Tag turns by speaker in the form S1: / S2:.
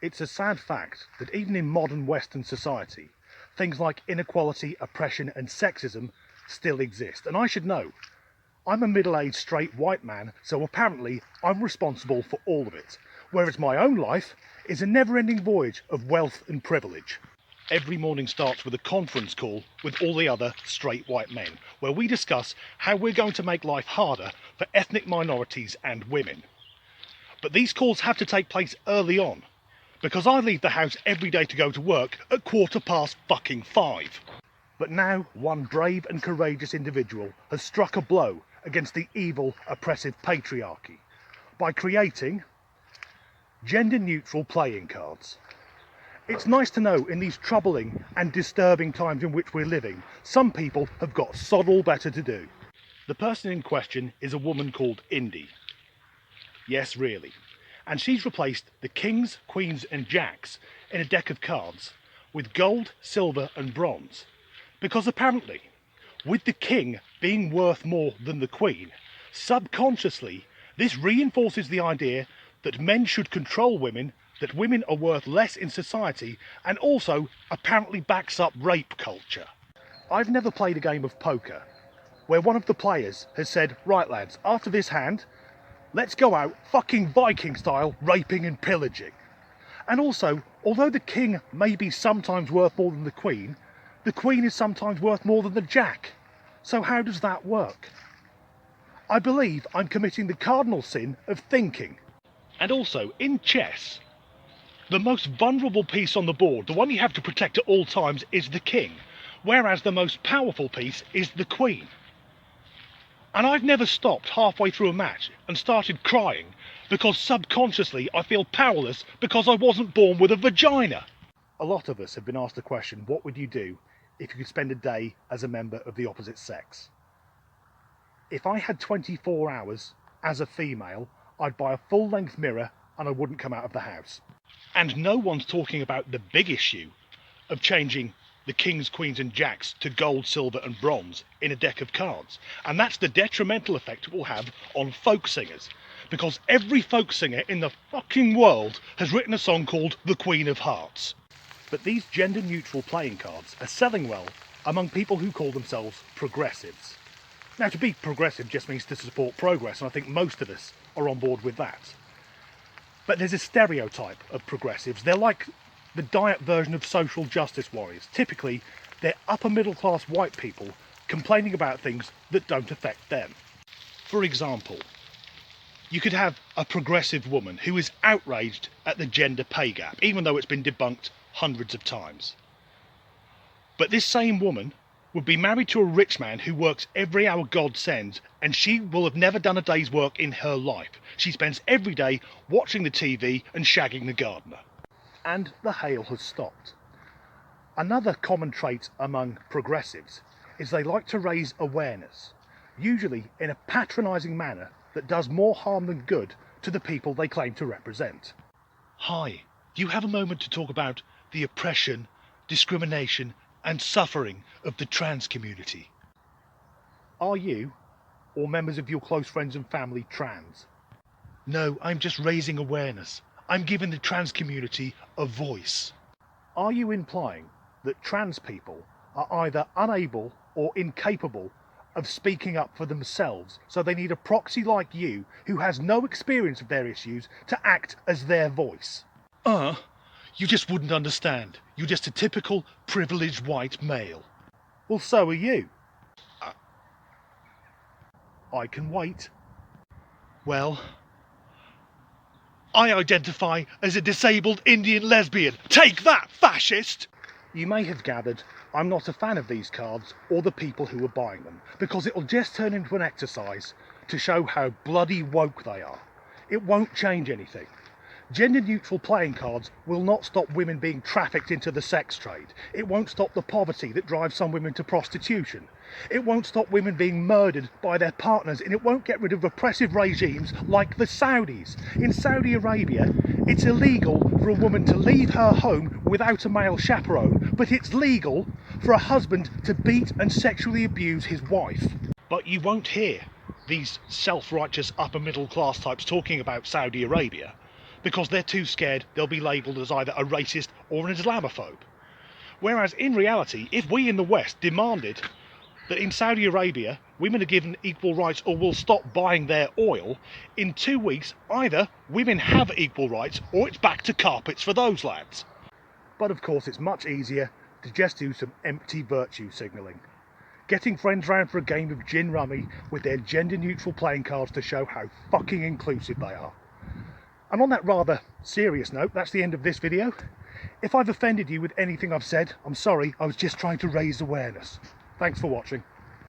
S1: It's a sad fact that even in modern Western society, things like inequality, oppression and sexism still exist. And I should know. I'm a middle-aged straight white man, so apparently I'm responsible for all of it. Whereas my own life is a never-ending voyage of wealth and privilege. Every morning starts with a conference call with all the other straight white men, where we discuss how we're going to make life harder for ethnic minorities and women. But these calls have to take place early on, because I leave the house every day to go to work at 5:15. But now one brave and courageous individual has struck a blow against the evil, oppressive patriarchy by creating gender-neutral playing cards. It's nice to know in these troubling and disturbing times in which we're living, some people have got sod all better to do. The person in question is a woman called Indy. Yes, really. And she's replaced the kings, queens and jacks in a deck of cards with gold, silver and bronze. Because apparently, with the king being worth more than the queen, subconsciously this reinforces the idea that men should control women, that women are worth less in society, and also apparently backs up rape culture. I've never played a game of poker where one of the players has said, right lads, after this hand, let's go out fucking Viking style raping and pillaging. And also, although the king may be sometimes worth more than the queen is sometimes worth more than the jack. So how does that work? I believe I'm committing the cardinal sin of thinking. And also, in chess, the most vulnerable piece on the board, the one you have to protect at all times, is the king, whereas the most powerful piece is the queen. And I've never stopped halfway through a match and started crying because subconsciously I feel powerless because I wasn't born with a vagina. A lot of us have been asked the question, what would you do if you could spend a day as a member of the opposite sex? If I had 24 hours as a female, I'd buy a full-length mirror and I wouldn't come out of the house. And no one's talking about the big issue of changing the kings, queens and jacks to gold, silver and bronze in a deck of cards. And that's the detrimental effect it will have on folk singers. Because every folk singer in the fucking world has written a song called The Queen of Hearts. But these gender-neutral playing cards are selling well among people who call themselves progressives. Now, to be progressive just means to support progress, and I think most of us are on board with that. But there's a stereotype of progressives. They're like the diet version of social justice warriors. Typically, they're upper middle class white people complaining about things that don't affect them. For example, you could have a progressive woman who is outraged at the gender pay gap, even though it's been debunked hundreds of times. But this same woman would be married to a rich man who works every hour God sends, and she will have never done a day's work in her life. She spends every day watching the TV and shagging the gardener. And the hail has stopped. Another common trait among progressives is they like to raise awareness, usually in a patronising manner that does more harm than good to the people they claim to represent. Hi, do you have a moment to talk about the oppression, discrimination and suffering of the trans community? Are you, or members of your close friends and family, trans? No, I'm just raising awareness. I'm giving the trans community a voice. Are you implying that trans people are either unable or incapable of speaking up for themselves, so they need a proxy like you, who has no experience of their issues, to act as their voice? You just wouldn't understand. You're just a typical privileged white male. Well, so are you. I can wait. Well, I identify as a disabled Indian lesbian. Take that, fascist! You may have gathered I'm not a fan of these cards or the people who are buying them, because it'll just turn into an exercise to show how bloody woke they are. It won't change anything. Gender-neutral playing cards will not stop women being trafficked into the sex trade. It won't stop the poverty that drives some women to prostitution. It won't stop women being murdered by their partners, and it won't get rid of oppressive regimes like the Saudis. In Saudi Arabia, it's illegal for a woman to leave her home without a male chaperone, but it's legal for a husband to beat and sexually abuse his wife. But you won't hear these self-righteous upper middle class types talking about Saudi Arabia, because they're too scared they'll be labelled as either a racist or an Islamophobe. Whereas in reality, if we in the West demanded that in Saudi Arabia women are given equal rights or will stop buying their oil, in 2 weeks either women have equal rights or it's back to carpets for those lads. But of course it's much easier to just do some empty virtue signalling. Getting friends round for a game of gin rummy with their gender neutral playing cards to show how fucking inclusive they are. And on that rather serious note, that's the end of this video. If I've offended you with anything I've said, I'm sorry, I was just trying to raise awareness. Thanks for watching.